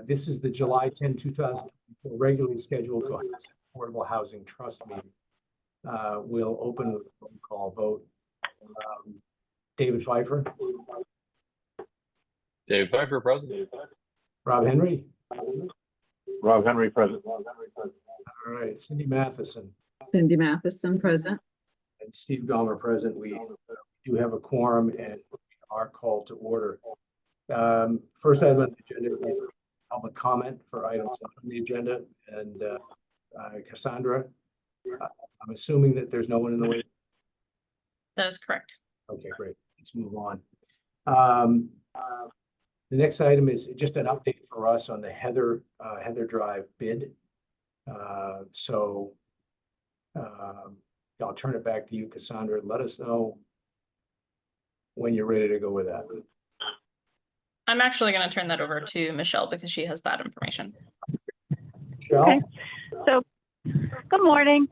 This is the July 10, 2024 regularly scheduled Affordable Housing Trust meeting. We'll open with a phone call vote. David Pfeiffer. David Pfeiffer, present. Rob Henry. Rob Henry, present. All right, Cindy Matheson. Cindy Matheson, present. And Steve Gomer, present. We do have a quorum and we are called to order. First item on the agenda is public comment for items on the agenda. And Cassandra, I'm assuming that there's no one in the way. That is correct. Okay, great. Let's move on. The next item is just an update for us on the Heather Drive bid. I'll turn it back to you, Cassandra. Let us know when you're ready to go with that. I'm actually going to turn that over to Michelle because she has that information. Michelle? Okay. So, good morning.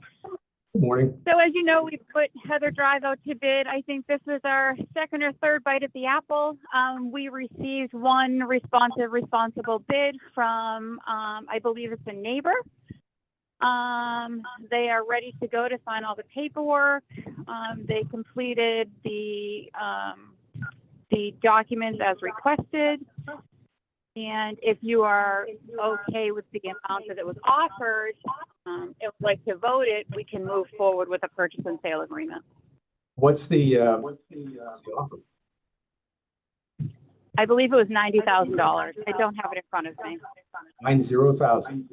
Good morning. So as you know, we put Heather Drive out to bid. I think this is our second or third bite at the apple. We received one responsible bid from, I believe it's a neighbor. They are ready to go to sign all the paperwork. They completed the documents as requested. And if you are okay with the amount that it was offered, if would like to vote it, we can move forward with a purchase and sale agreement. What's the offer? I believe it was $90,000. I don't have it in front of me. 90,000.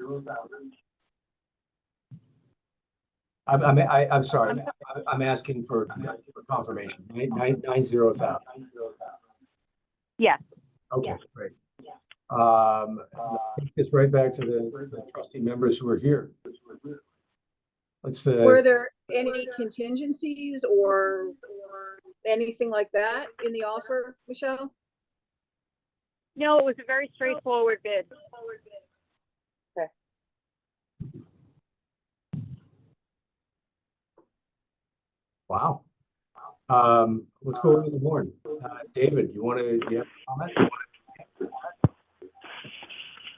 I'm sorry. I'm asking for confirmation. 90,000. Yes. Okay, Yes. great. Take this right back to the trustee members who are here. Let's were there any contingencies or anything like that in the offer, Michelle? No, it was a very straightforward bid. Okay. Wow. Let's go over the board. David, you have a comment?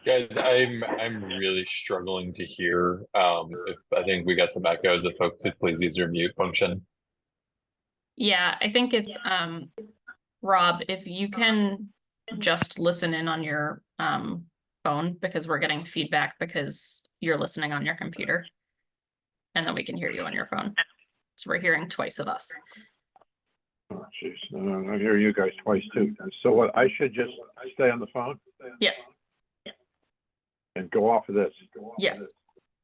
Guys, I'm really struggling to hear. If I think we got some echoes, if folks could please use your mute function. Yeah, I think it's Rob, if you can just listen in on your phone because we're getting feedback because you're listening on your computer. And then we can hear you on your phone. So we're hearing twice of us. Oh, jeez. I hear you guys twice too. So what? I should just stay on the phone Yes. and go off of this. Yes.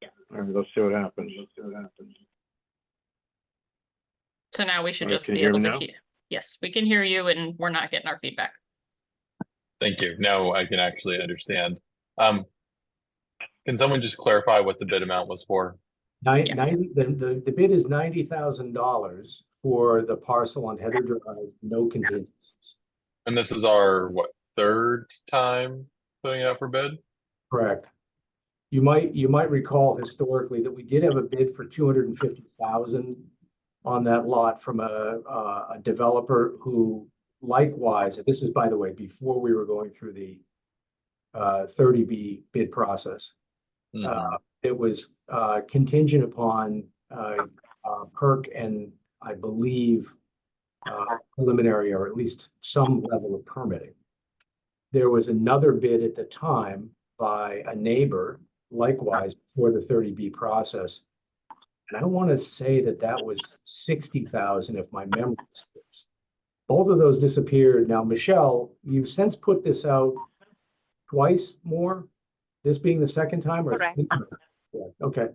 All right, let's see what happens. So now we should All right, just can be you hear able me to now? hear. Yes, we can hear you and we're not getting our feedback. Thank you. Now I can actually understand. Can someone just clarify what the bid amount was for? Yes. The bid is $90,000 for the parcel on Heather Drive, no contingencies. And this is our, what, third time putting it out for bid? Correct. You might recall historically that we did have a bid for 250,000 on that lot from a developer who likewise, and this is, by the way, before we were going through the 30B bid process. It was contingent upon PERC and I believe preliminary or at least some level of permitting. There was another bid at the time by a neighbor, likewise, for the 30B process. And I want to say that was 60,000 if my memory serves. Both of those disappeared. Now, Michelle, you've since put this out twice more, this being the second time? Or Correct. Yeah, okay.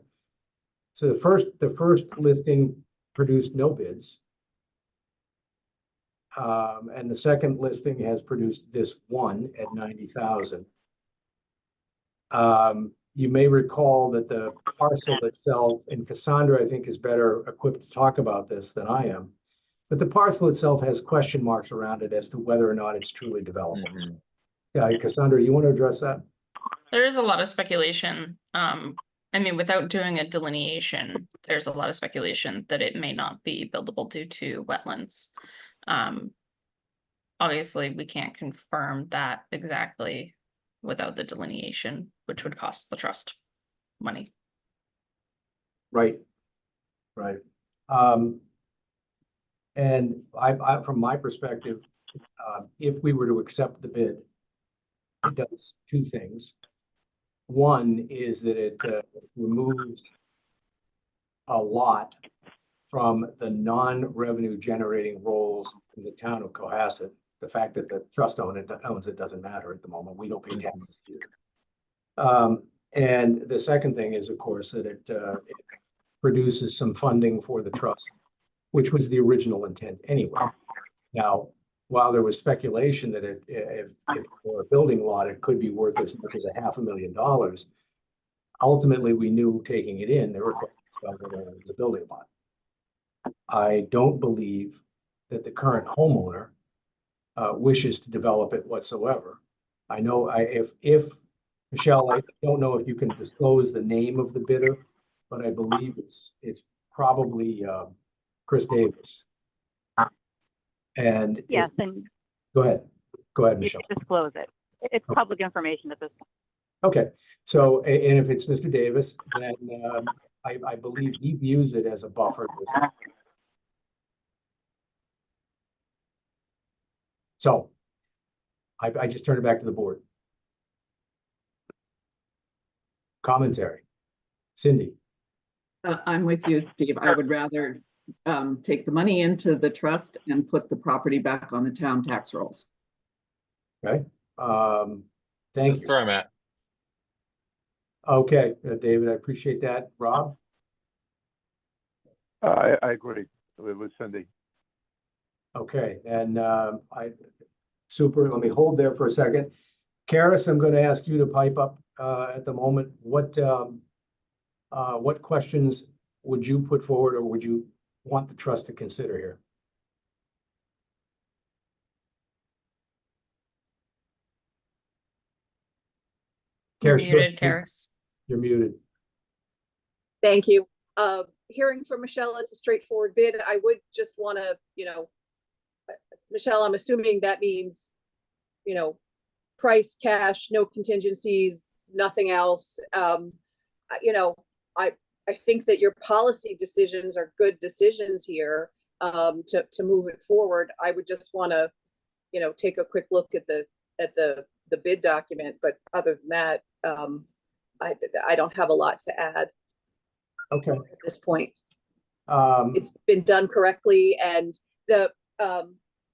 So the first listing produced no bids. And the second listing has produced this one at 90,000. You may recall that the parcel itself, and Cassandra, I think, is better equipped to talk about this than I am, but the parcel itself has question marks around it as to whether or not it's truly developable. Yeah, Cassandra, you want to address that? There is a lot of speculation. I mean, without doing a delineation, there's a lot of speculation that it may not be buildable due to wetlands. Obviously, we can't confirm that exactly without the delineation, which would cost the trust money. Right. Right. And from my perspective, if we were to accept the bid, it does two things. One is that it removes a lot from the non-revenue generating roles in the town of Cohasset. The fact that the trust owns it doesn't matter at the moment. We don't pay taxes either. And the second thing is, of course, that it produces some funding for the trust, which was the original intent anyway. Now, while there was speculation that if for a building lot, it could be worth as much as $500,000, ultimately we knew taking it in, there were questions about whether it was a building lot. I don't believe that the current homeowner wishes to develop it whatsoever. I know if Michelle, I don't know if you can disclose the name of the bidder, but I believe it's probably Chris Davis. And Yes, and go ahead, you Michelle. can disclose it. It's Okay. public information at this point. Okay, so and if it's Mr. Davis, then I believe he views it as a buffer. So I just turn it back to the board. Commentary. Cindy. I'm with you, Steve. I would rather take the money into the trust and put the property back on the town tax rolls. Okay. Thank That's you. where I'm at. Okay, David, I appreciate that. Rob? I agree with Cindy. Okay, and super, let me hold there for a second. Karis, I'm going to ask you to pipe up at the moment. What questions would you put forward, or would you want the trust to consider here? You're Karis, muted, Karis. You're muted. Thank you. Hearing from Michelle, it's a straightforward bid. I would just want to, Michelle, I'm assuming that means, price, cash, no contingencies, nothing else. I think that your policy decisions are good decisions here to move it forward. I would just want to, take a quick look at the bid document, but other than that, I don't have a lot to add. Okay. At this point. Um, It's been done correctly, and the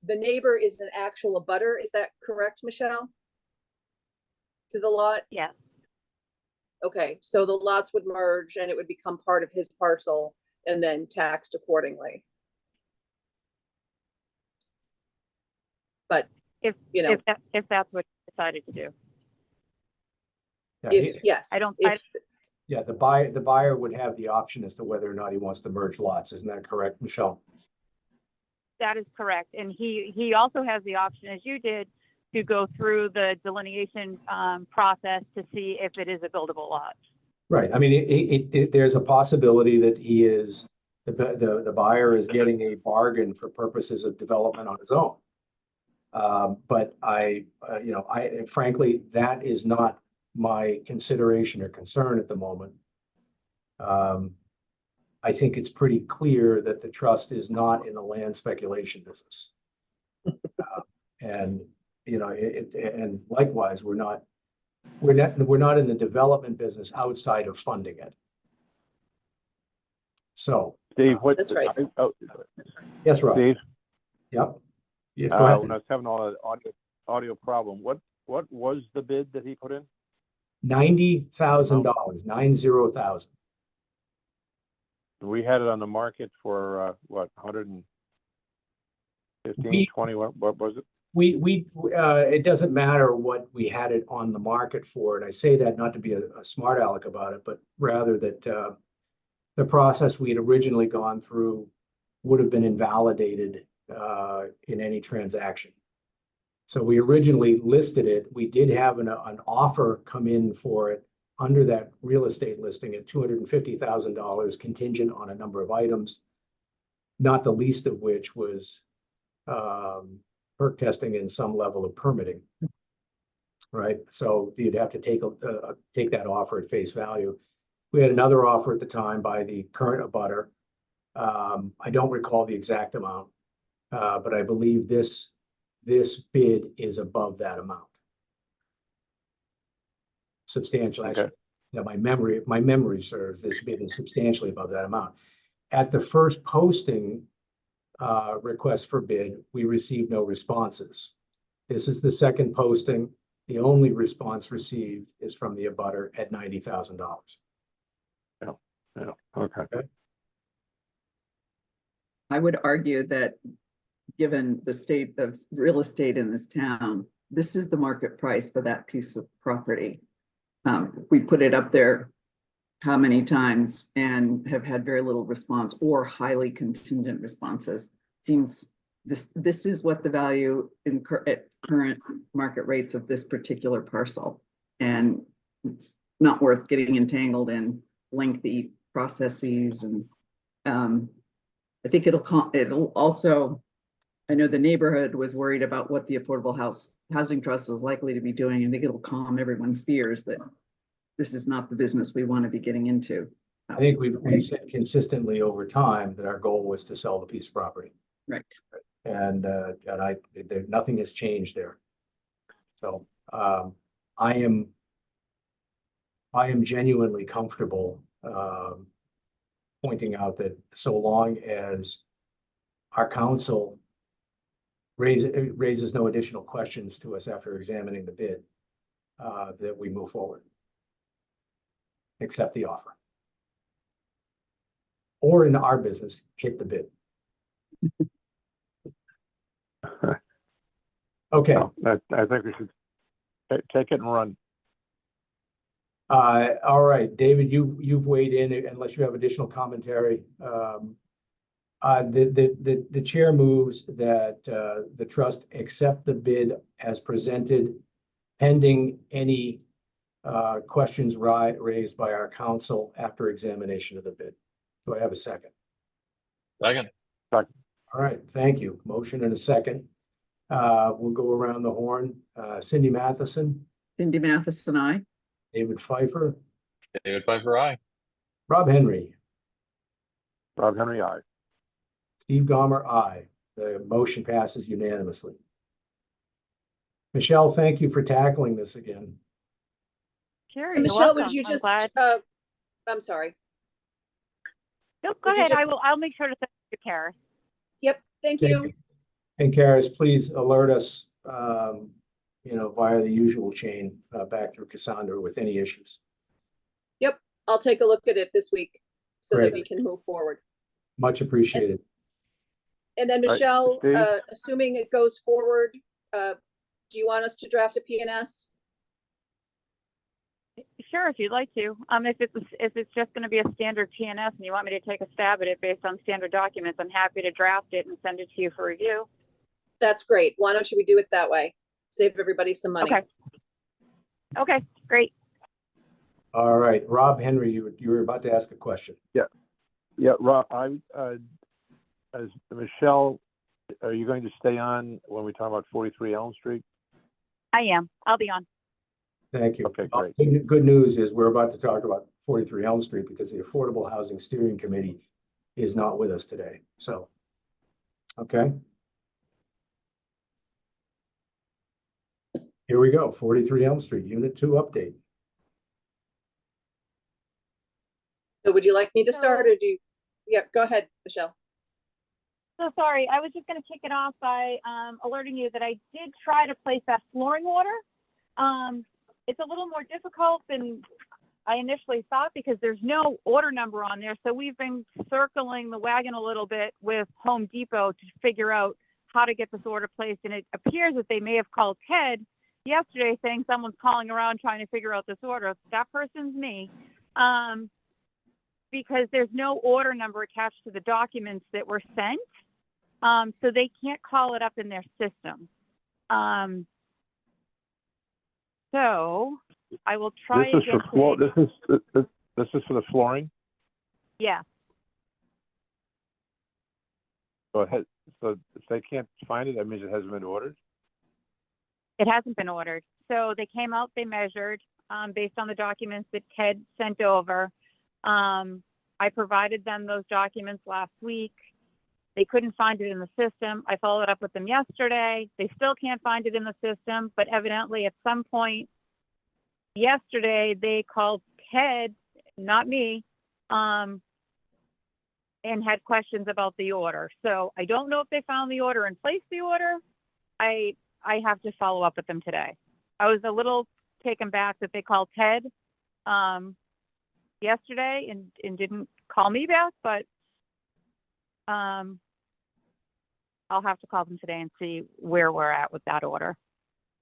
neighbor is an actual abutter. Is that correct, Michelle? To the lot? Yes. Okay, so the lots would merge and it would become part of his parcel and then taxed accordingly. But If that's what you decided to do. yeah, yes, the buyer would have the option as to whether or not he wants to merge lots. Isn't that correct, Michelle? That is correct. And he also has the option, as you did, to go through the delineation process to see if it is a buildable lot. Right. I mean, there's a possibility that he is, the buyer is getting a bargain for purposes of development on his own. But frankly, that is not my consideration or concern at the moment. I think it's pretty clear that the trust is not in the land speculation business. And likewise, we're not in the development business outside of funding it. So, Steve, what? That's right. yes, Rob. Steve, Yep. Yes, go ahead. when I was having all the audio problem, what was the bid that he put in? $90,000, 90,000. We had it on the market for what, 115, 20? What was it? It doesn't matter what we had it on the market for, and I say that not to be a smart aleck about it, but rather that the process we had originally gone through would have been invalidated in any transaction. So we originally listed it. We did have an offer come in for it under that real estate listing at $250,000 contingent on a number of items, not the least of which was perk testing and some level of permitting. right? So you'd have to take that offer at face value. We had another offer at the time by the current abutter. I don't recall the exact amount, but I believe this bid is above that amount. Substantially. Okay. That my memory serves, this bid is substantially above that amount. At the first posting, request for bid, we received no responses. This is the second posting. The only response received is from the abutter at $90,000. Yeah, okay. I would argue that given the state of real estate in this town, this is the market price for that piece of property. We put it up there how many times and have had very little response or highly contingent responses. Seems this is what the value at current market rates of this particular parcel. And it's not worth getting entangled in lengthy processes. And I think it'll also, I know the neighborhood was worried about what the Affordable Housing Trust was likely to be doing. I think it'll calm everyone's fears that this is not the business we want to be getting into. I think we've said consistently over time that our goal was to sell the piece of property. Right. And nothing has changed there. So I am genuinely comfortable pointing out that so long as our counsel raises no additional questions to us after examining the bid, that we move forward. Accept the offer. Or in our business, hit the bid. Okay. No, I think we should take it and run. All right, David, you've weighed in unless you have additional commentary. The chair moves that the trust accept the bid as presented, pending any questions raised by our counsel after examination of the bid. Do I have a second? Second. All right, thank you. Motion and a second. We'll go around the horn. Cindy Matheson, Cindy Matheson, aye. David Pfeiffer, David Pfeiffer, aye. Rob Henry, Rob Henry, aye. Steve Gomer, aye. The motion passes unanimously. Michelle, thank you for tackling this again. Sure. And you're Michelle, welcome. would you I'm just, glad. I'm sorry. Nope, go would you ahead. just- I'll make sure to send it to Karis. Yep, thank Thank you. you. And Karis, please alert us, via the usual chain back through Cassandra with any issues. I'll take a look at it this week so that Great. we can move forward. Much appreciated. And then Right, Michelle, Steve? assuming it goes forward, do you want us to draft a P&S? Sure, if you'd like to. If it's just going to be a standard TNS and you want me to take a stab at it based on standard documents, I'm happy to draft it and send it to you for review. That's great. Why don't we do it that way? Save everybody some money. Okay. Okay, great. All right, Rob Henry, you were about to ask a question. Yeah, Rob, as Michelle, are you going to stay on when we talk about 43 Elm Street? I am. I'll be on. Thank you. Okay, great. Good news is we're about to talk about 43 Elm Street because the Affordable Housing Steering Committee is not with us today. So, okay. Here we go, 43 Elm Street, Unit 2 update. So would you like me to So- start or do you? Yeah, go ahead, Michelle. So sorry, I was just going to kick it off by alerting you that I did try to place that flooring order. It's a little more difficult than I initially thought because there's no order number on there. So we've been circling the wagon a little bit with Home Depot to figure out how to get this order placed. And it appears that they may have called Ted yesterday saying someone's calling around trying to figure out this order. That person's me. Because there's no order number attached to the documents that were sent. So they can't call it up in their system. So I will try This is again for floor, today. this is for the flooring? Yeah, Go ahead. So if they can't find it, that means it hasn't been ordered? it hasn't been ordered. So they came out, they measured, based on the documents that Ted sent over. I provided them those documents last week. They couldn't find it in the system. I followed up with them yesterday. They still can't find it in the system, but evidently at some point yesterday, they called Ted, not me, and had questions about the order. So I don't know if they found the order and placed the order. I have to follow up with them today. I was a little taken back that they called Ted yesterday and didn't call me back, but I'll have to call them today and see where we're at with that order.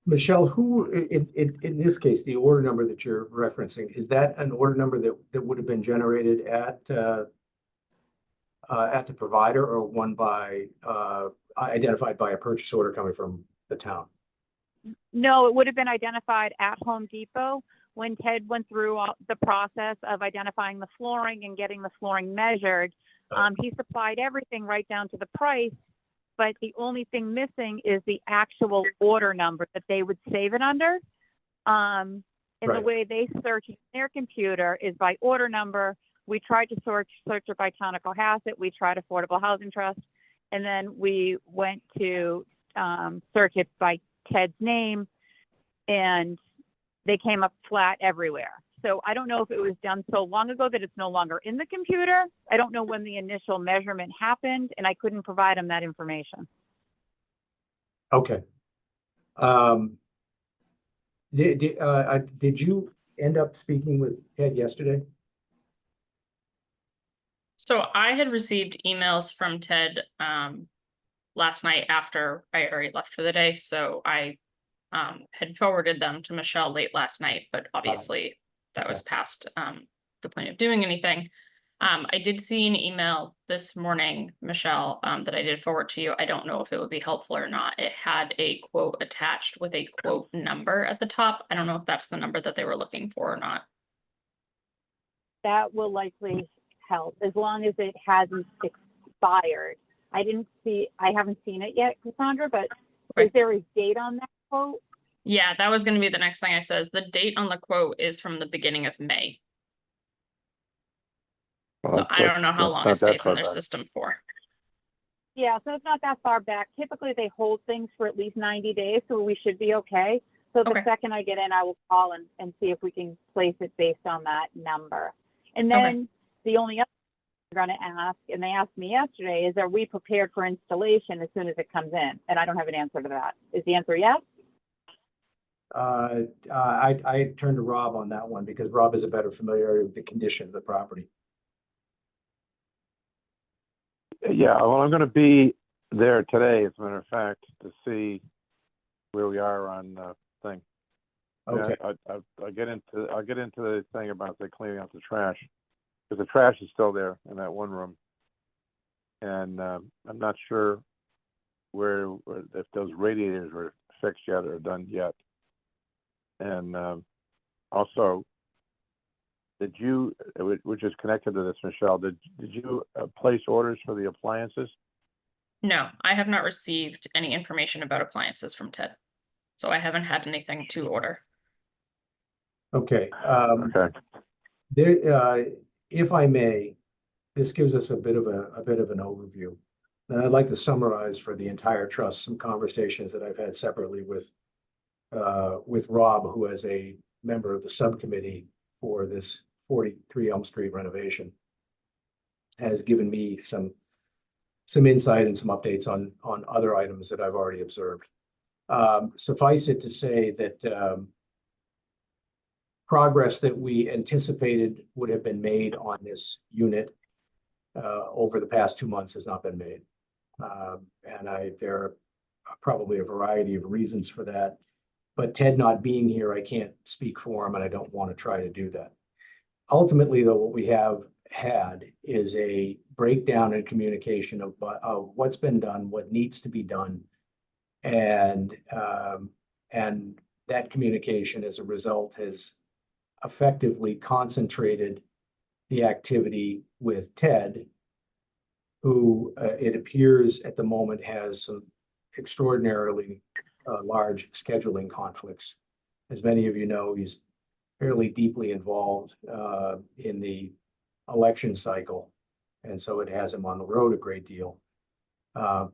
Michelle, who, in this case, the order number that you're referencing, is that an order number that would have been generated at the provider, or one by, identified by a purchase order coming from the town? No, it would have been identified at Home Depot when Ted went through all the process of identifying the flooring and getting the flooring measured. He supplied everything right down to the price, but the only thing missing is the actual order number that they would save it under. And the Right. way they search in their computer is by order number. We tried to search it by Town of Cohasset. We tried Affordable Housing Trust, and then we went to search it by Ted's name, and they came up flat everywhere. So I don't know if it was done so long ago that it's no longer in the computer. I don't know when the initial measurement happened, and I couldn't provide them that information. Okay. Did you end up speaking with Ted yesterday? So I had received emails from Ted last night after I had already left for the day, so I had forwarded them to Michelle late last night, but obviously that was past the point of doing anything. I did see an email this morning, Michelle, that I did forward to you. I don't know if it would be helpful or not. It had a quote attached with a quote number at the top. I don't know if that's the number that they were looking for or not. That will likely help as long as it hasn't expired. I haven't seen it yet, Cassandra, but Okay. Is there a date on that quote? Yeah, that was going to be the next thing I says. The date on the quote is from the beginning of May. So I don't know how long it stays in their system for. Yeah, so it's not that far back. Typically, they hold things for at least 90 days, so we should be okay. So the Okay. second I get in, I will call and see if we can place it based on that number. And then the only other thing they're going to ask, and they asked me yesterday, is are we prepared for installation as soon as it comes in? And I don't have an answer to that. Is the answer yes? I turned to Rob on that one because Rob is a better familiarity with the condition of the property. Yeah, well, I'm gonna be there today, as a matter of fact, to see where we are on thing. Okay. I'll get into the thing about the cleaning out the trash, because the trash is still there in that one room. And I'm not sure where if those radiators were fixed yet or done yet. And also, did you, which is connected to this, Michelle, did you place orders for the appliances? No, I have not received any information about appliances from Ted. So I haven't had anything to order. Okay. Okay. There, if I may, this gives us a bit of an overview. And I'd like to summarize for the entire trust some conversations that I've had separately with Rob, who is a member of the subcommittee for this 43 Elm Street renovation, has given me some insight and some updates on other items that I've already observed. Suffice it to say that progress that we anticipated would have been made on this unit over the past 2 months has not been made. And there are probably a variety of reasons for that. But Ted not being here, I can't speak for him, and I don't want to try to do that. Ultimately, though, what we have had is a breakdown in communication of what's been done, what needs to be done, and that communication, as a result, has effectively concentrated the activity with Ted, who it appears at the moment has some extraordinarily large scheduling conflicts as many of you know, he's fairly deeply involved in the election cycle. And so it has him on the road a great deal,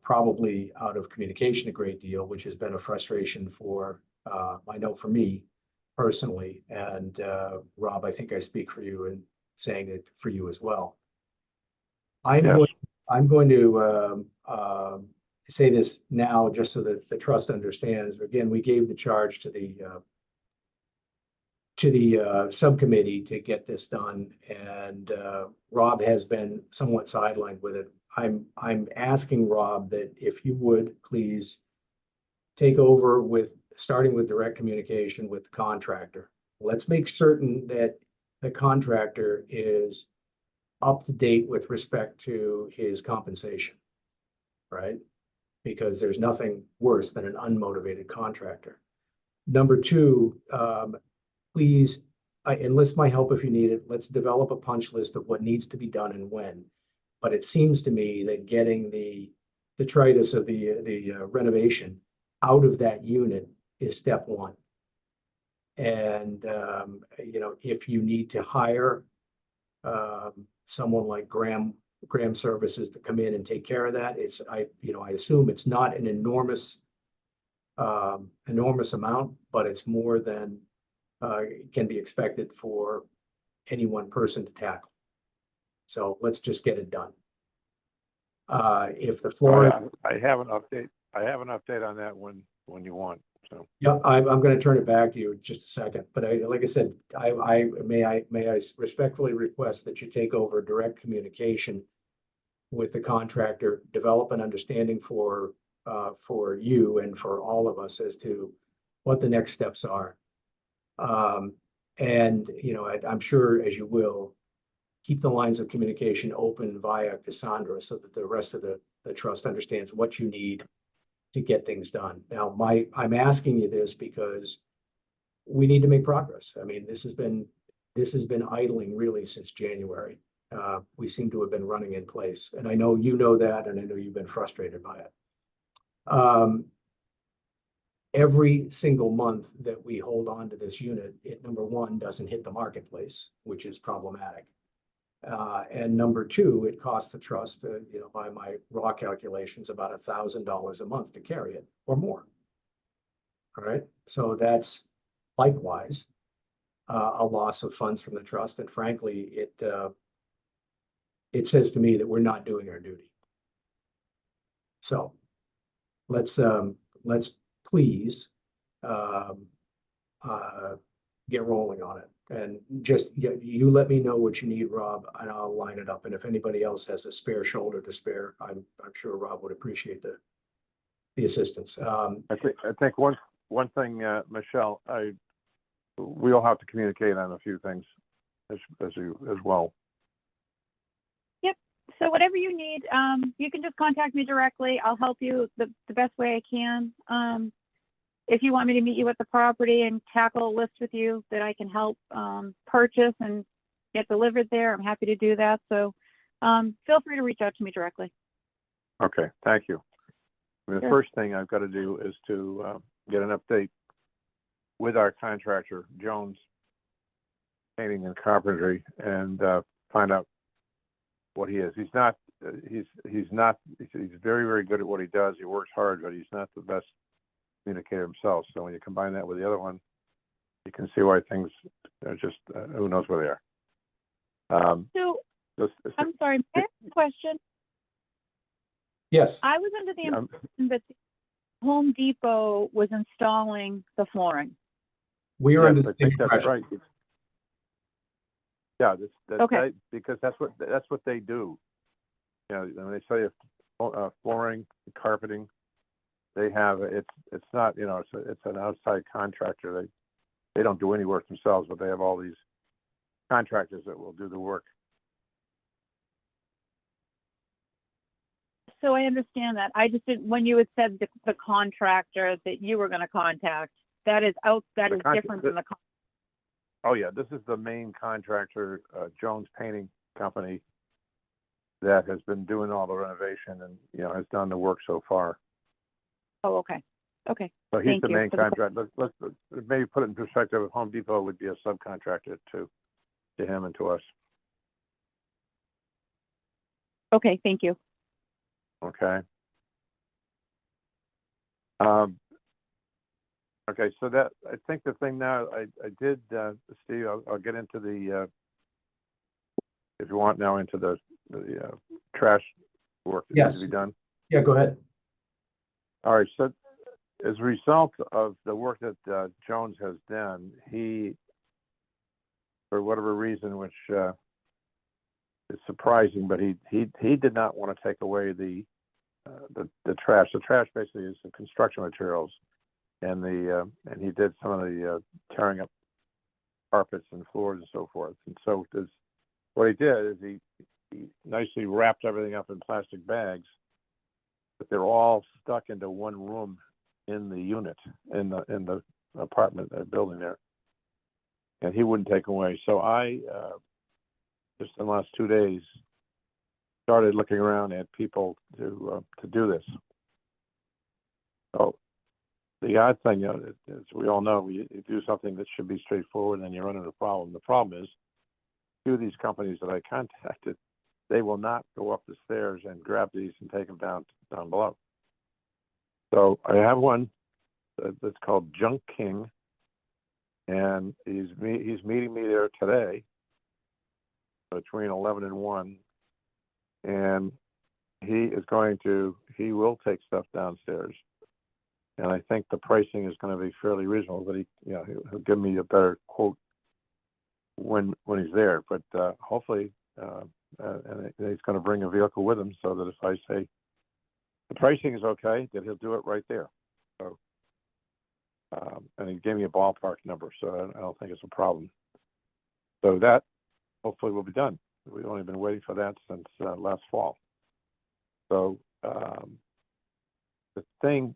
probably out of communication a great deal, which has been a frustration for, I know for me personally. And Rob, I think I speak for you in saying it for you as well. Yes. I'm going to say this now just so that the trust understands. Again, we gave the charge to the subcommittee to get this done, and Rob has been somewhat sidelined with it. I'm asking Rob that if you would please take over with starting with direct communication with the contractor. Let's make certain that the contractor is up to date with respect to his compensation, right? Because there's nothing worse than an unmotivated contractor. Number two, please enlist my help if you need it. Let's develop a punch list of what needs to be done and when. But it seems to me that getting the detritus of the renovation out of that unit is step one. And you know, if you need to hire someone like Graham Services to come in and take care of that, I assume it's not an enormous amount, but it's more than can be expected for any one person to tackle. So let's just get it done. If the floor, I have an update. I have an update on that when you want. So yeah, I'm going to turn it back to you in just a second. But like I said, may I respectfully request that you take over direct communication with the contractor, develop an understanding for you and for all of us as to what the next steps are. And you know, I'm sure as you will, keep the lines of communication open via Cassandra so that the rest of the trust understands what you need to get things done. Now, I'm asking you this because we need to make progress. I mean, this has been idling really since January. We seem to have been running in place, and I know you know that, and I know you've been frustrated by it. Every single month that we hold on to this unit, it, number one, doesn't hit the marketplace, which is problematic. And number two, it costs the trust, you know, by my raw calculations, about $1,000 a month to carry it or more. All right. So that's likewise a loss of funds from the trust. And frankly, it says to me that we're not doing our duty. So let's please get rolling on it. And just you let me know what you need, Rob, and I'll line it up. And if anybody else has a spare shoulder to spare, I'm sure Rob would appreciate the assistance. I think one thing, Michelle, we all have to communicate on a few things as well. Yep. So whatever you need, you can just contact me directly. I'll help you the best way I can. If you want me to meet you at the property and tackle a list with you that I can help purchase and get delivered there, I'm happy to do that. So feel free to reach out to me directly. Okay, thank you. I mean, the Sure. first thing I've got to do is to get an update with our contractor, Jones Painting and Carpentry, and find out what he is. He's very, very good at what he does. He works hard, but he's not the best communicator himself. So when you combine that with the other one, you can see why things are just who knows where they are. I'm sorry, may I ask a question? Yes. I was under the impression that Home Depot was installing the flooring. We are Yes, under I the think same that's impression. right. Yeah, Okay. because that's what they do. You know, when they say flooring, carpeting, they have it's not, you know, it's an outside contractor. They don't do any work themselves, but they have all these contractors that will do the work. So I understand that. I just didn't, when you had said the contractor that you were going to contact, that is different than the. Oh yeah, this is the main contractor, Jones Painting Company, that has been doing all the renovation and, you know, has done the work so far. Oh, okay. Okay, So he's Thank the you main for the- contract. Let's maybe put it in perspective. Home Depot would be a subcontractor to him and to us. okay, thank you. Okay. Okay, so that, I think the thing now, I did, Steve, I'll get into the, if you want now, into the trash work that needs to be Yes. done. Yeah, go ahead. All right, so as a result of the work that Jones has done, he, for whatever reason, which is surprising, but he did not want to take away the trash. The trash basically is the construction materials, and and he did some of the tearing up carpets and floors and so forth. And so what he did is he nicely wrapped everything up in plastic bags, but they're all stuck into one room in the unit, in the apartment building there, and he wouldn't take away. So I just in the last 2 days started looking around at people to do this. So the odd thing, as we all know, you do something that should be straightforward, and then you run into a problem. The problem is, two of these companies that I contacted, they will not go up the stairs and grab these and take them down below. So I have one that's called Junk King, and he's meeting me there today between 11 and 1, and he will take stuff downstairs. And I think the pricing is going to be fairly reasonable, but he'll give me a better quote when he's there. But hopefully, and he's going to bring a vehicle with him, so that if I say the pricing is okay, that he'll do it right there. So, and he gave me a ballpark number, so I don't think it's a problem. So that hopefully will be done. We've only been waiting for that since last fall. So the thing.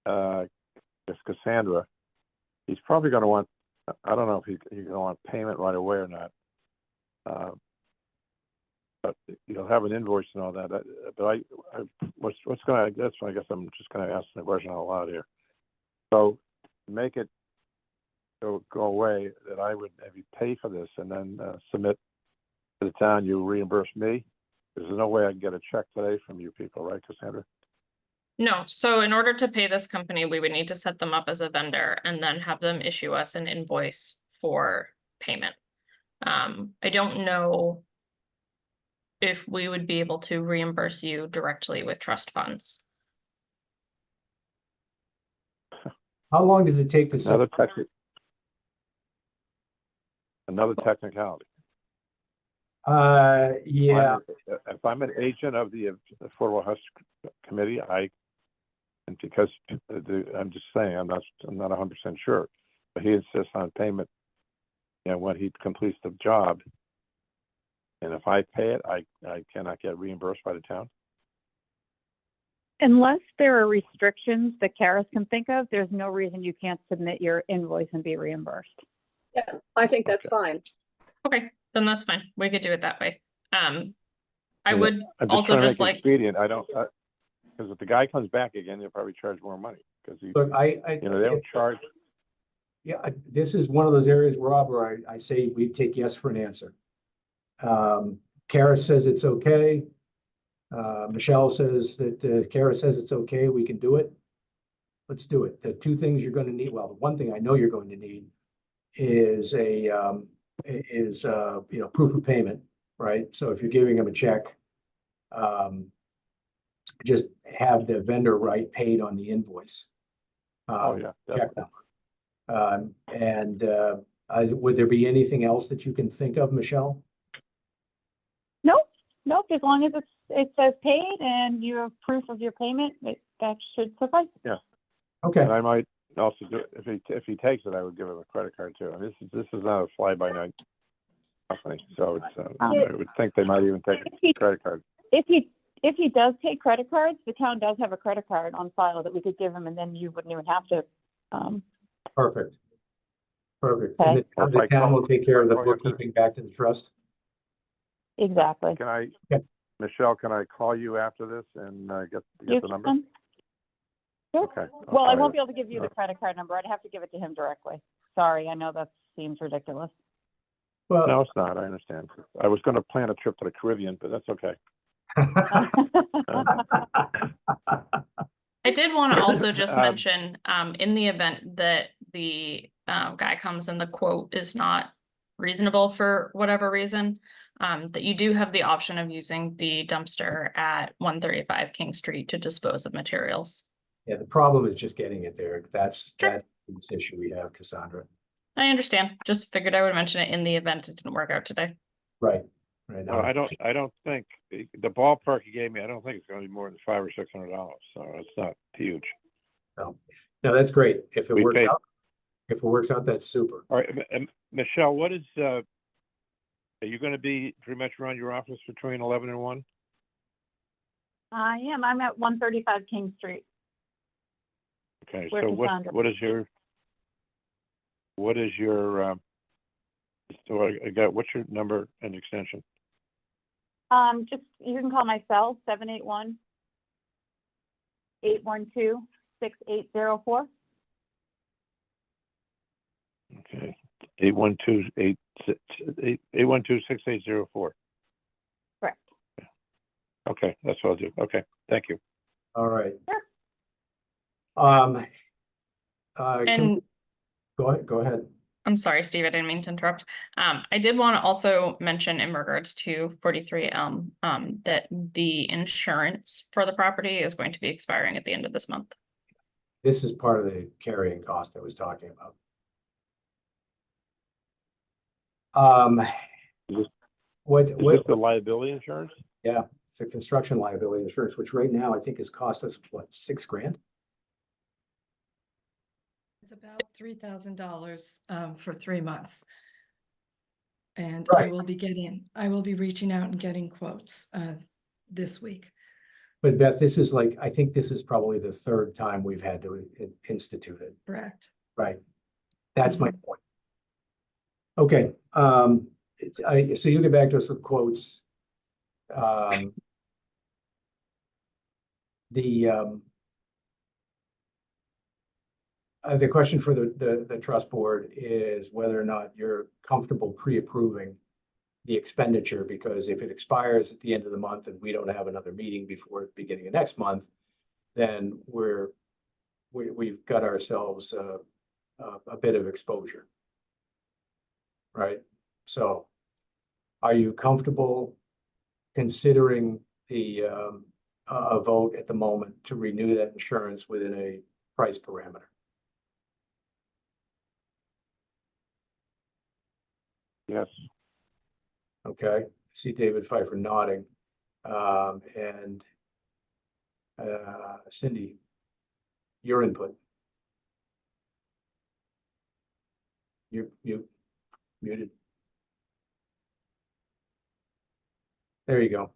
If Cassandra, he's probably going to want, I don't know if he's going to want payment right away or not, but he'll have an invoice and all that. But what's going to, that's why I guess I'm just going to ask the question out loud here. So to make it go away, that I would have you pay for this and then submit to the town, you reimburse me. There's no way I can get a check today from you people, right, Cassandra? No, so in order to pay this company, we would need to set them up as a vendor and then have them issue us an invoice for payment. I don't know if we would be able to reimburse you directly with trust funds. How long does it take to set? Another technicality. Yeah, If I'm an agent of the Affordable House Committee, and because I'm just saying, I'm not 100% sure, but he insists on payment, when he completes the job. And if I pay it, I cannot get reimbursed by the town. Unless there are restrictions that Karis can think of, there's no reason you can't submit your invoice and be reimbursed. Yeah, I think that's fine. Okay, then that's fine. We could do it that way. I Yeah, would I'm also trying to just make it like, expedient. I don't, because if the guy comes back again, he'll probably charge more money because look, they don't charge. Yeah, this is one of those areas, Rob, where I say we take yes for an answer. Kara says it's okay. Michelle says that, Kara says it's okay, we can do it. Let's do it. The two things you're going to need, well, the one thing I know you're going to need is proof of payment, right? So if you're giving them a check, just have the vendor paid on the invoice. Oh yeah, Check definitely. them. Would there be anything else that you can think of, Michelle? Nope, as long as it says paid and you have proof of your payment, that should suffice. Yeah. Okay, And I might also do, if he takes it, I would give him a credit card too. And this is not a fly by night company, so it's I would think they might even take a credit card. If he does take credit cards, the town does have a credit card on file that we could give him, and then you wouldn't even have to. perfect. Perfect. Okay. And the town will take care of the bookkeeping back to the trust. Exactly. Can I, Yeah. Michelle, can I call you after this and get You the number? can. Okay. I'll Well, I call won't you. be able to give you the credit card number. I'd have to give it to him directly. Sorry, I know that seems ridiculous. Well, No, it's not. I understand. I was going to plan a trip to the Caribbean, but that's okay. I did want to also just Um, mention, in the event that the guy comes and the quote is not reasonable for whatever reason, that you do have the option of using the dumpster at 135 King Street to dispose of materials. yeah, the problem is just getting it there. That's Sure. this issue we have, Cassandra. I understand. Just figured I would mention it in the event it didn't work out today. Right. Right Well, now, I don't think the ballpark you gave me. I don't think it's going to be more than $500 or $600. So it's not huge. no, that's great. If it We works paid- out, that's super. All right, Michelle, what is are you going to be pretty much around your office between 11 and 1? I am. I'm at 135 King Street. Okay, Where so Cassandra. what is your so I got, what's your number and extension? Just, you can call my cell, 781-812-6804. Okay, 812-6804. Correct. Okay, that's what I'll do. Okay, thank you. All right. Sure. And Go ahead. I'm sorry, Steve, I didn't mean to interrupt. I did want to also mention in regards to 43 Elm, that the insurance for the property is going to be expiring at the end of this month. This is part of the carrying cost I was talking about. Is this What, the liability insurance? yeah, it's the construction liability insurance, which right now I think has cost us, what, $6,000? It's about $3,000 for 3 months. And Right. I will be reaching out and getting quotes this week. But Beth, this is like, I think this is probably the third time we've had to institute it, Correct. right? That's my point. Okay, so you get back to us with quotes. The question for the trust board is whether or not you're comfortable pre-approving the expenditure, because if it expires at the end of the month and we don't have another meeting before the beginning of next month, then we've got ourselves a bit of exposure. Right? So are you comfortable considering a vote at the moment to renew that insurance within a price parameter? Yes. Okay, see David Pfeiffer nodding. And Cindy, your input. You muted. There you go.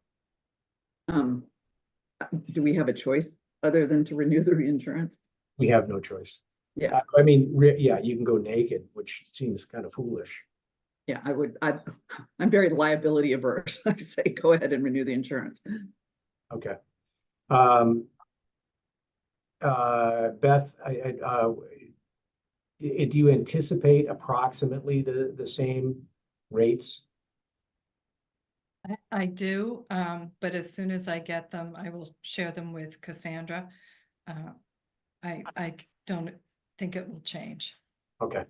Do we have a choice other than to renew the reinsurance? We have no choice. Yeah. I mean, yeah, you can go naked, which seems kind of foolish. Yeah, I'm very liability averse. I say, go ahead and renew the insurance. Okay. Beth, do you anticipate approximately the same rates? I do, but as soon as I get them, I will share them with Cassandra. I don't think it will change. Okay.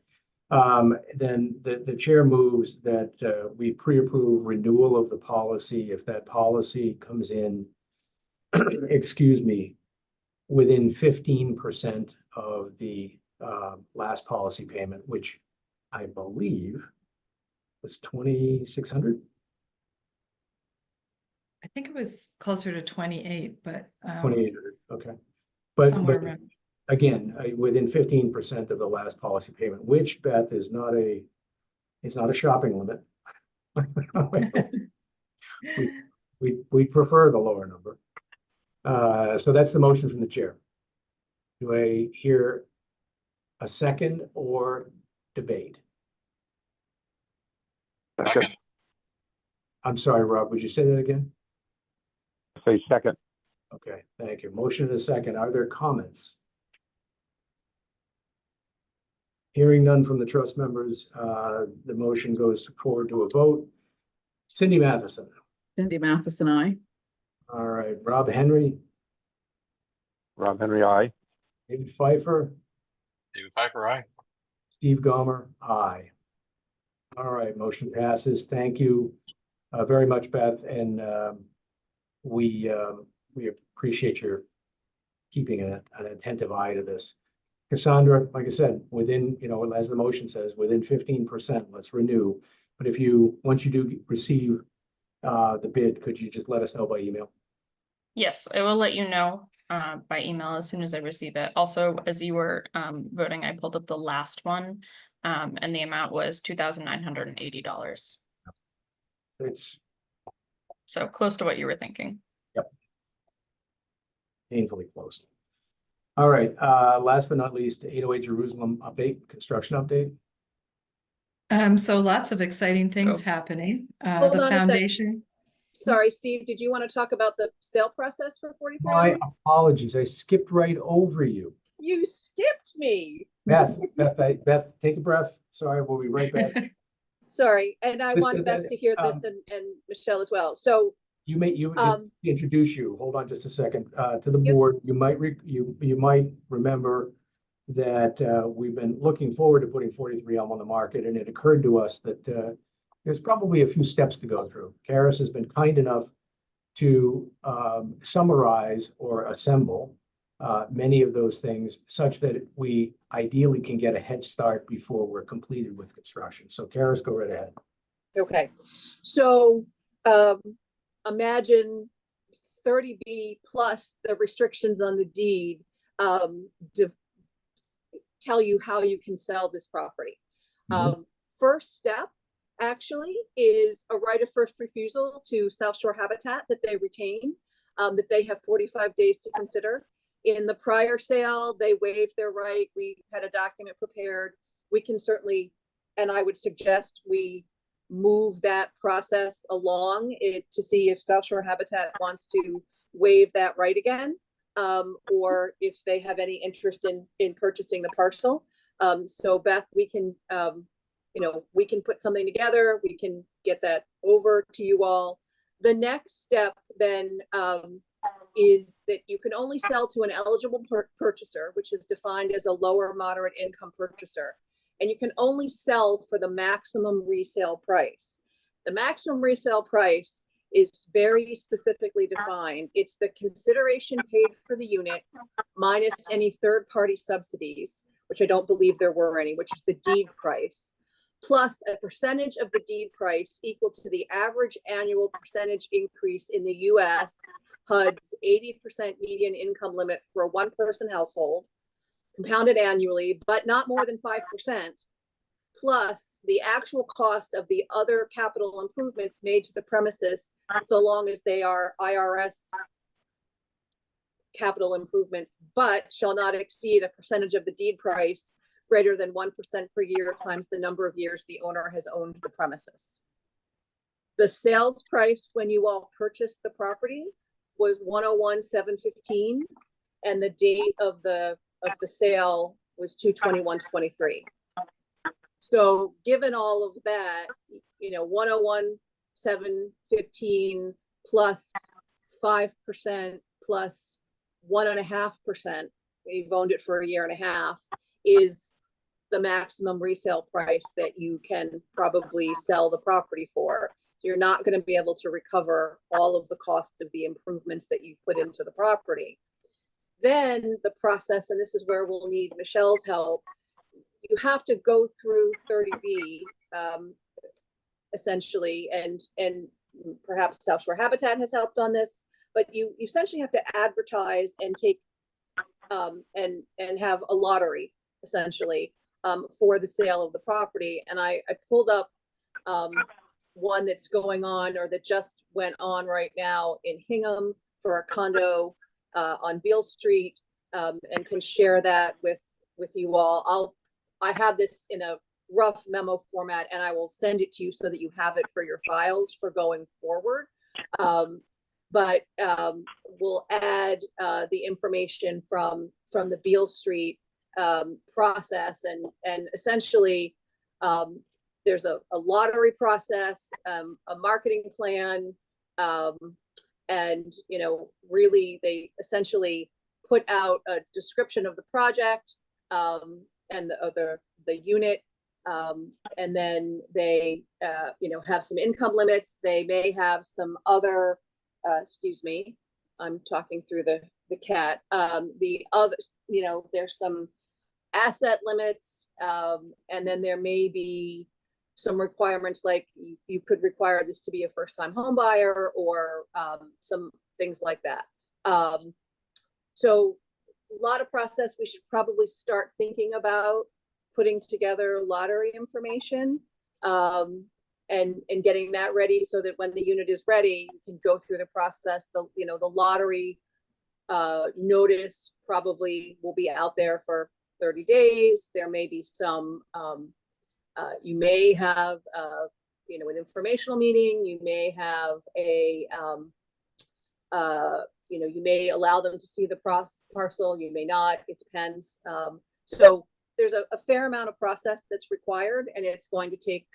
Then the chair moves that we pre-approve renewal of the policy if that policy comes in, excuse me, within 15% of the last policy payment, which I believe was 2,600. I think it was closer to 28, but 2,800. Okay. But somewhere around. again, within 15% of the last policy payment, which, Beth, is not a shopping limit. we prefer the lower number. So that's the motion from the chair. Do I hear a second or debate? Second. I'm sorry, Rob, would you say that again? Say second. Okay, thank you. Motion and a second. Are there comments? Hearing none from the trust members, the motion goes forward to a vote. Cindy Matheson. Cindy Matheson, aye. All right, Rob Henry, Rob Henry, aye. David Pfeiffer, David Pfeiffer, aye. Steve Gomer, aye. All right, motion passes. Thank you very much, Beth, and we appreciate your keeping an attentive eye to this. Cassandra, like I said, within, as the motion says, within 15%, let's renew. But once you do receive the bid, could you just let us know by email? Yes, I will let you know by email as soon as I receive it. Also, as you were voting, I pulled up the last one, and the amount was $2,980. It's So close to what you were thinking. painfully close. All right, last but not least, 808 Jerusalem update, construction update. So lots of exciting things Oh. happening. Hold The on a sec. foundation. Sorry, Steve, did you want to talk about the sale process for 43? My apologies, I skipped right over you. You skipped me. Beth, take a breath. Sorry, we'll be right back. Sorry, and I This- want Beth to hear this and Michelle as well. So, Just introduce you. Hold on just a second. To the Yep. board, you might remember that we've been looking forward to putting 43 Elm on the market, and it occurred to us that there's probably a few steps to go through. Karis has been kind enough to summarize or assemble many of those things such that we ideally can get a head start before we're completed with construction. So Karis, go right ahead. okay. So, imagine 30B plus the restrictions on the deed tell you how you can sell this property. First step actually is a right of first refusal to South Shore Habitat that they retain, that they have 45 days to consider. In the prior sale, they waived their right. We had a document prepared. We can certainly, and I would suggest we move that process along to see if South Shore Habitat wants to waive that right again, or if they have any interest in purchasing the parcel. So Beth, we can, we can put something together. We can get that over to you all. The next step then is that you can only sell to an eligible purchaser, which is defined as a lower moderate income purchaser. And you can only sell for the maximum resale price. The maximum resale price is very specifically defined. It's the consideration paid for the unit minus any third-party subsidies, which I don't believe there were any, which is the deed price, plus a percentage of the deed price equal to the average annual percentage increase in the US HUD's 80% median income limit for a one-person household, compounded annually, but not more than 5%, plus the actual cost of the other capital improvements made to the premises, so long as they are IRS capital improvements, but shall not exceed a percentage of the deed price greater than 1% per year times the number of years the owner has owned the premises. The sales price when you all purchased the property was $101,715, and the date of the sale was 2/21/23. So given all of that, 101,715 plus 5% plus 1.5%, you've owned it for a year and a half, is the maximum resale price that you can probably sell the property for. You're not going to be able to recover all of the cost of the improvements that you've put into the property. Then the process, and this is where we'll need Michelle's help, you have to go through 30B essentially, and perhaps South Shore Habitat has helped on this, but you essentially have to advertise and take and have a lottery essentially for the sale of the property. And I pulled up one that's going on, or that just went on right now in Hingham for a condo on Beale Street, and can share that with you all. I have this in a rough memo format, and I will send it to you so that you have it for your files for going forward. But we'll add the information from the Beale Street process, and essentially, there's a lottery process, a marketing plan, and, you know, really, they essentially put out a description of the project, and the unit, and then they, you know, have some income limits. They may have some other, excuse me, I'm talking through the cat. The other, you know, there's some asset limits, and then there may be some requirements, like you could require this to be a first-time home buyer, or some things like that. So a lot of process. We should probably start thinking about putting together lottery information, and getting that ready, so that when the unit is ready, you can go through the process. The, you know, the lottery notice probably will be out there for 30 days. There may be some, you may have, you know, an informational meeting. You may have a, you know, you may allow them to see the parcel. You may not. It depends. So there's a fair amount of process that's required, and it's going to take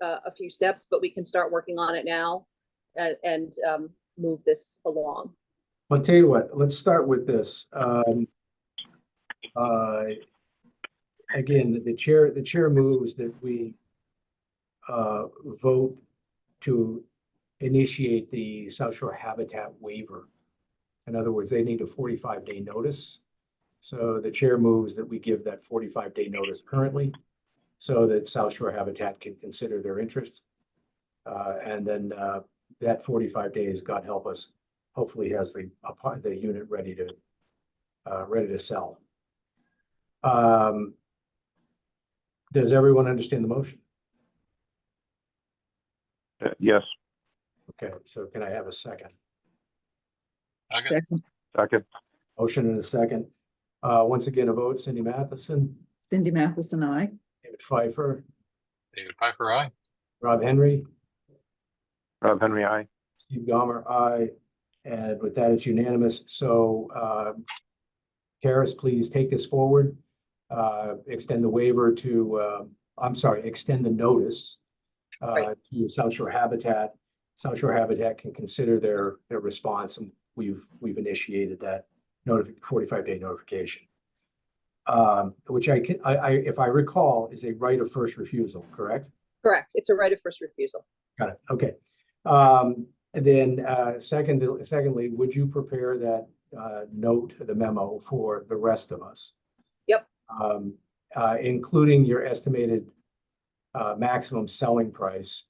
a few steps, but we can start working on it now, and move this along. I'll tell you what, let's start with this. Again, the chair moves that we vote to initiate the South Shore Habitat waiver. In other words, they need a 45-day notice. So the chair moves that we give that 45-day notice currently, so that South Shore Habitat can consider their interest. And then that 45 days, God help us, hopefully has the unit ready to sell. Does everyone understand the motion? Yes, Okay, so can I have a second? Okay. Second. second, Motion and a second. Once again, a vote: Cindy Matheson, Cindy Matheson, aye. David Pfeiffer, David Piper, aye. Rob Henry, Rob Henry, aye. Steve Gomer, aye. And with that, it's unanimous. So, Karis, please take this forward. Extend the waiver to, extend the notice Right. to South Shore Habitat. South Shore Habitat can consider their response, and we've initiated that 45-day notification. Which if I recall, is a right of first refusal, correct? Correct. It's a right of first refusal. Got it. Okay. And then secondly, would you prepare that note, the memo for the rest of us? Yep. Including your estimated maximum selling price.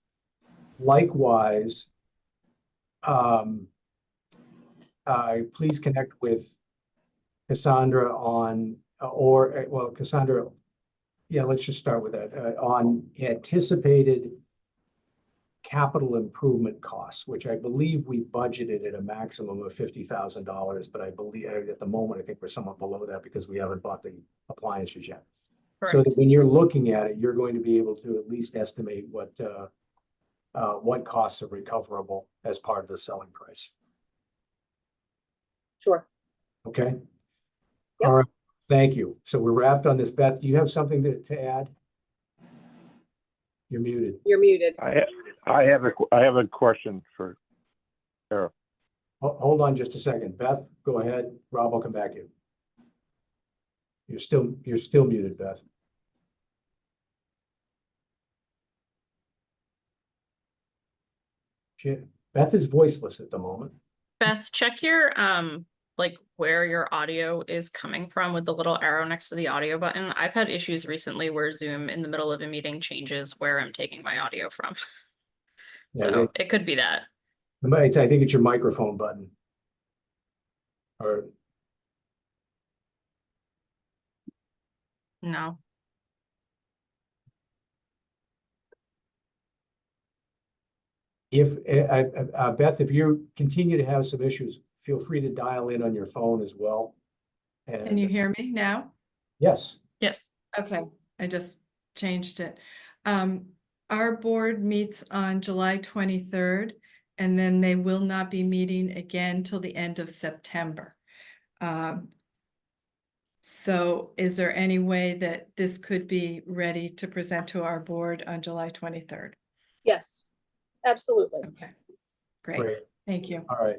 Likewise, please connect with Cassandra on, Cassandra, yeah, let's just start with that, on anticipated capital improvement costs, which I believe we budgeted at a maximum of $50,000, but I believe at the moment, I think we're somewhat below that because we haven't bought the appliances yet. So that when you're looking at it, you're going to be able to at least estimate what costs are recoverable as part of the selling price. Sure. Okay. Yep. All right. Thank you. So we're wrapped on this. Beth, do you have something to add? You're muted. You're muted. I have a question for Sarah. Hold on just a second. Beth, go ahead. Rob will come back to you. You're still muted, Beth. Beth is voiceless at the moment. Beth, check your like where your audio is coming from with the little arrow next to the audio button. I've had issues recently where Zoom in the middle of a meeting changes where I'm taking my audio from. Yeah, So it could be that. I think it's your microphone button. Or No. if Beth, if you continue to have some issues, feel free to dial in on your phone as well. Can you And hear me now? yes, Yes. Okay, I just changed it. Our board meets on July 23rd, and then they will not be meeting again till the end of September. So is there any way that this could be ready to present to our board on July 23rd? Yes, absolutely. Okay, great. Great. Thank you. All right.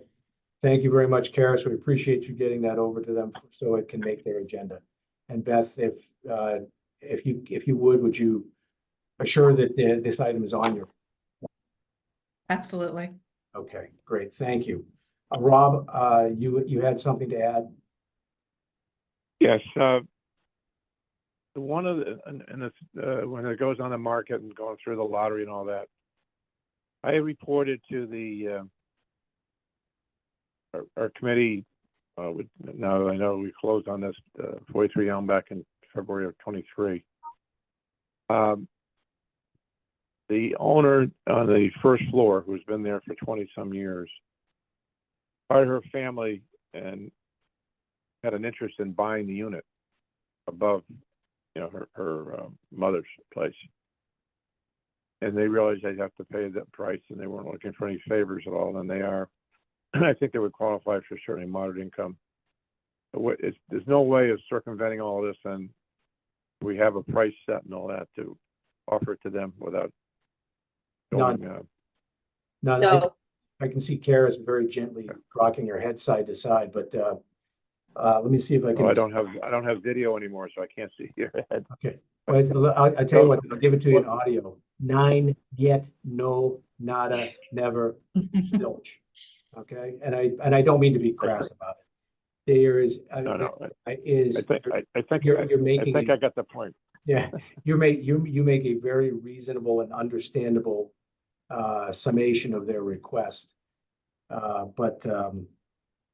Thank you very much, Karis. We appreciate you getting that over to them so it can make their agenda. And Beth, if you would you assure that this item is on your? Absolutely. Okay, great. Thank you. Rob, you had something to add? Yes, one of the, and this, when it goes on the market and going through the lottery and all that, I reported to the, our committee, now I know we closed on this, 43 Elm back in February of 23. The owner on the first floor, who's been there for 20 some years, hired her family and had an interest in buying the unit above, you know, her mother's place. And they realized they'd have to pay that price, and they weren't looking for any favors at all. And they are, I think they would qualify for certainly moderate income. There's no way of circumventing all this, and we have a price set and all that to offer it to them without going. None. No, I can see Karis very gently rocking her head side to side, but let me see if I can. I don't have video anymore, so I can't see your head. Okay. Well, I tell you what, I'll give it to you in audio. 9, yet, no, nada, never, zilch. Okay, and I don't mean to be crass about it. There is, No. I think you're making. I think I got the point. Yeah, you make a very reasonable and understandable summation of their request, but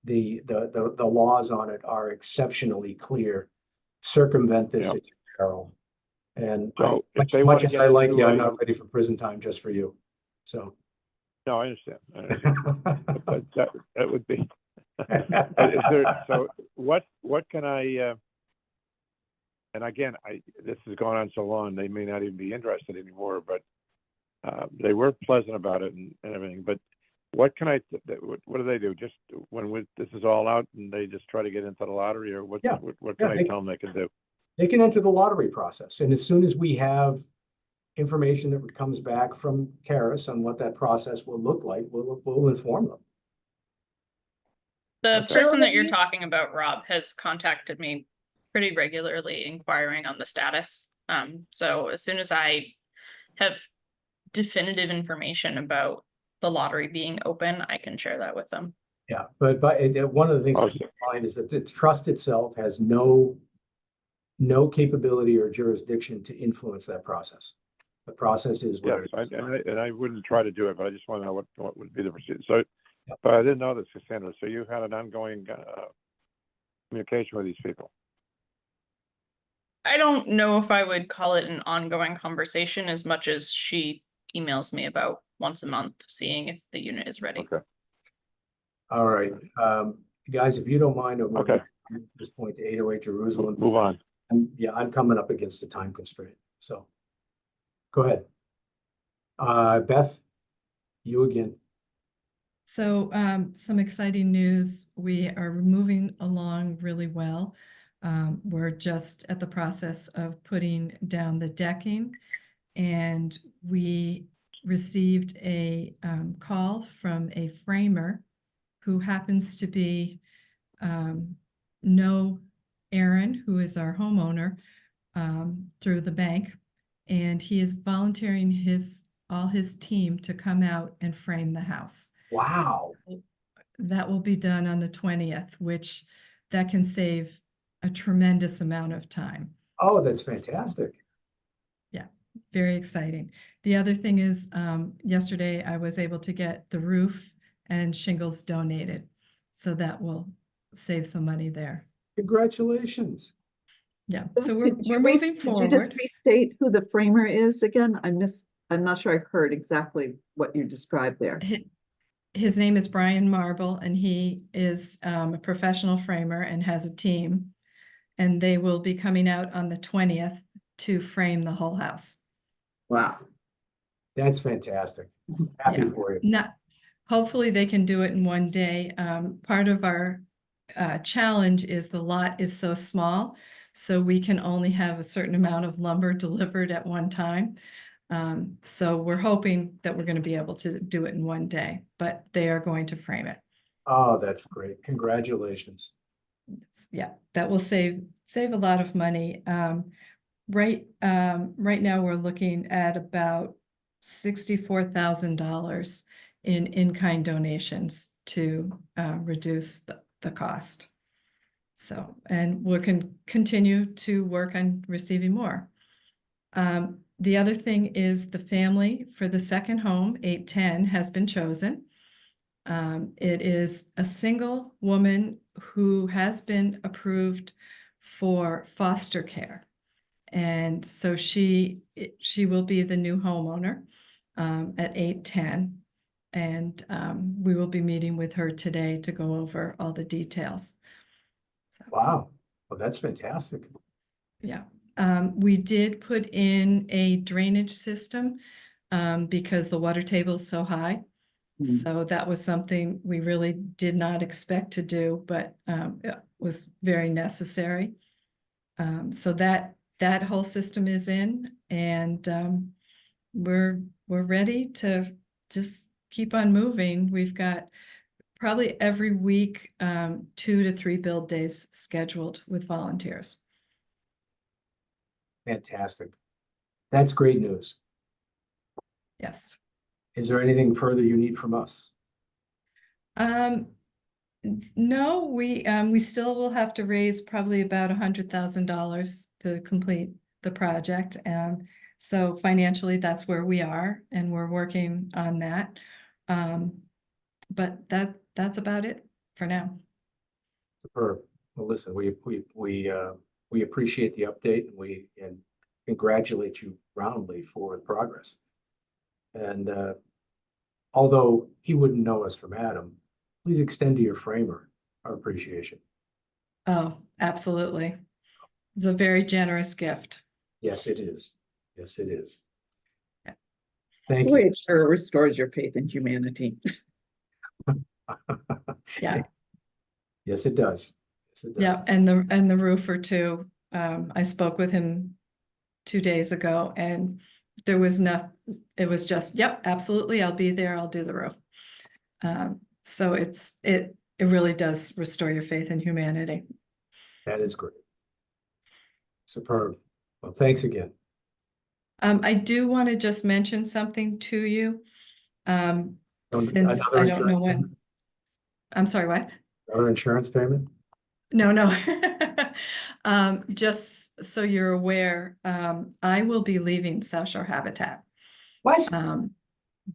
the laws on it are exceptionally clear. Circumvent this, Yeah. it's peril. And So if they much want to as get I like into you, I'm a- not ready for prison time just for you. So. No, I understand. But that would be. Is there, so what can I? And again, this has gone on so long, they may not even be interested anymore. But they were pleasant about it and everything. But what can I? What do they do? Just when this is all out, and they just try to get into the lottery, or what? Yeah. What can Yeah, I tell them they can do? They can enter the lottery process, and as soon as we have information that comes back from Karis on what that process will look like, we'll inform them. The Okay. person that Jill, you're have you- talking about, Rob, has contacted me pretty regularly inquiring on the status. So as soon as I have definitive information about the lottery being open, I can share that with them. Yeah, but one of the things to Okay. keep in mind is that the trust itself has no capability or jurisdiction to influence that process. The process is what Yes, it is. and I wouldn't try to do it, but I just want to know what would be the procedure. So, Yep. but I didn't know this, Cassandra. So you had an ongoing communication with these people. I don't know if I would call it an ongoing conversation as much as she emails me about once a month, seeing if the unit is ready. Okay. All right, guys, if you don't mind, I'm Okay. at this point to 808 Jerusalem. Move on. And yeah, I'm coming up against a time constraint, so go ahead. Beth, you again. So some exciting news. We are moving along really well. We're just at the process of putting down the decking, and we received a call from a framer who happens to be know Aaron, who is our homeowner, through the bank, and he is volunteering all his team to come out and frame the house. Wow. That will be done on the 20th, which that can save a tremendous amount of time. Oh, that's fantastic. Yeah, very exciting. The other thing is, yesterday I was able to get the roof and shingles donated, so that will save some money there. Congratulations. Yeah, Beth, so we're could you moving could you just forward. restate who the framer is again? I'm not sure I heard exactly what you described there. His name is Brian Marble, and he is a professional framer and has a team. And they will be coming out on the 20th to frame the whole house. Wow. That's fantastic. Happy Yeah. for you. Not, hopefully they can do it in one day. Part of our challenge is the lot is so small, so we can only have a certain amount of lumber delivered at one time. So we're hoping that we're going to be able to do it in one day, but they are going to frame it. Oh, that's great. Congratulations. Yeah, that will save a lot of money. Right now we're looking at about $64,000 in in-kind donations to reduce the cost. So, and we can continue to work on receiving more. The other thing is the family for the second home, 810, has been chosen. It is a single woman who has been approved for foster care. And so she will be the new homeowner at 810. And we will be meeting with her today to go over all the details. So, Wow. Well, that's fantastic. yeah. We did put in a drainage system because the water table is so high. So that was something we really did not expect to do, but it was very necessary. So that whole system is in, and we're ready to just keep on moving. We've got probably every week 2 to 3 build days scheduled with volunteers. Fantastic. That's great news. Yes. Is there anything further you need from us? No, we still will have to raise probably about $100,000 to complete the project. So financially, that's where we are, and we're working on that. But that's about it for now. Superb. Well, listen, we appreciate the update, and congratulate you roundly for the progress. And although he wouldn't know us from Adam, please extend to your framer our appreciation. Oh, absolutely. It's a very generous gift. Yes, it is. Yes, it is. Yeah. Thank Boy, you. it sure restores your faith in humanity. Yeah. Yes, it does. Yes, it does. Yeah, and the roofer too. I spoke with him 2 days ago, and there was it was just, yep, absolutely, I'll be there, I'll do the roof. So it really does restore your faith in humanity. That is great. Superb. Well, thanks again. I do want to just mention something to you. Since Another I don't know insurance when. payment? I'm sorry, what? Another insurance payment? No. Just so you're aware, I will be leaving South Shore Habitat. What?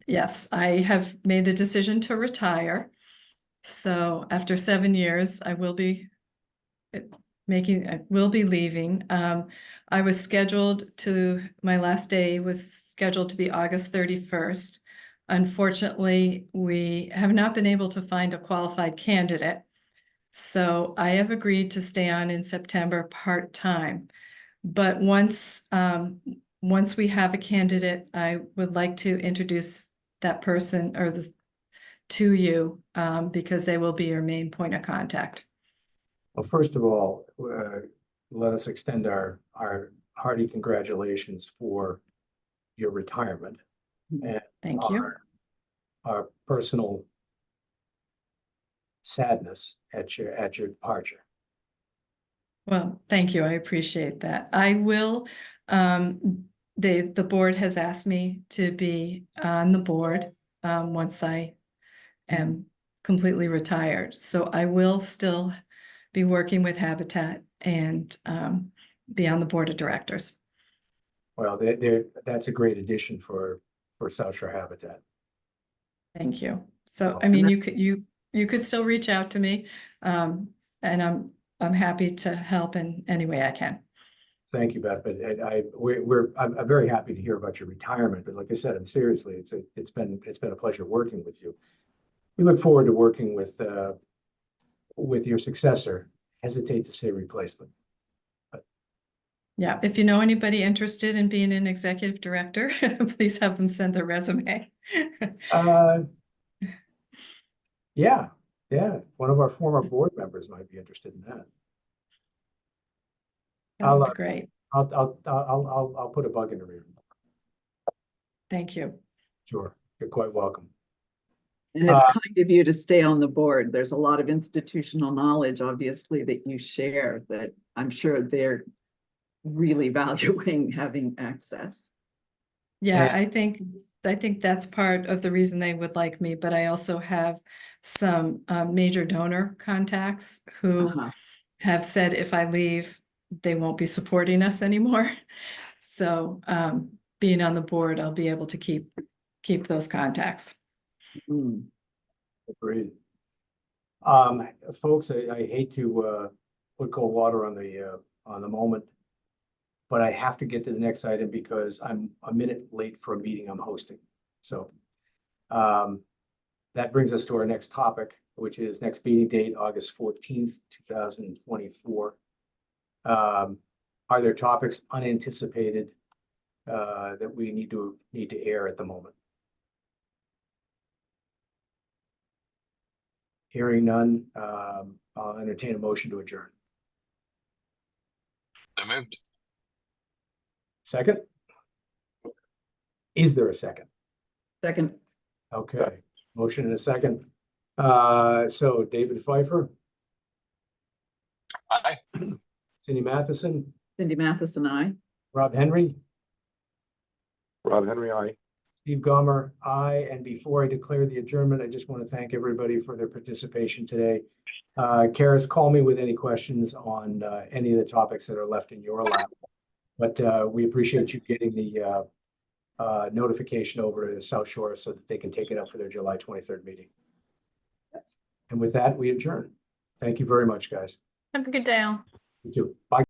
Yes, I have made the decision to retire. So after 7 years, I will be leaving. My last day was scheduled to be August 31st. Unfortunately, we have not been able to find a qualified candidate. So I have agreed to stay on in September part-time. But once we have a candidate, I would like to introduce that person to you because they will be your main point of contact. Well, first of all, let us extend our hearty congratulations for your retirement and Thank you. our personal sadness at your departure. Well, thank you. I appreciate that. I will, the board has asked me to be on the board once I am completely retired. So I will still be working with Habitat and be on the board of directors. Well, that's a great addition for South Shore Habitat. Thank you. So, I mean, you could still reach out to me, and I'm happy to help in any way I can. Thank you, Beth. But I'm very happy to hear about your retirement. But like I said, seriously, it's been a pleasure working with you. We look forward to working with your successor. Hesitate to say replacement. But yeah, if you know anybody interested in being an executive director, please have them send their resume. yeah, Yeah, one of our former board members might be interested in that. That I'll, would be great. I'll put a bug in the rear. Thank you. Sure, you're quite welcome. And it's kind of you to stay on the board. There's a lot of institutional knowledge, obviously, that you share that I'm sure they're really valuing having access. Yeah, And- I think that's part of the reason they would like me, but I also have some major donor contacts who Uh-huh. have said if I leave, they won't be supporting us anymore. So being on the board, I'll be able to keep those contacts. Mm. Agreed. Folks, I hate to put cold water on the moment, but I have to get to the next item because I'm a minute late for a meeting I'm hosting. So that brings us to our next topic, which is next meeting date, August 14th, 2024. Are there topics unanticipated that we need to air at the moment? Hearing none, I'll entertain a motion to adjourn. I moved. Second? Is there a second? Second, Okay, motion and a second. So David Pfeiffer, Aye. Cindy Matheson, Cindy Mathis and I. Rob Henry, Rob Henry, aye. Steve Gomer, aye. And before I declare the adjournment, I just want to thank everybody for their participation today. Karis, call me with any questions on any of the topics that are left in your lap. But we appreciate you getting the notification over to South Shore so that they can take it up for their July 23rd meeting. And with that, we adjourn. Thank you very much, guys. Have a good day all. You too. Bye.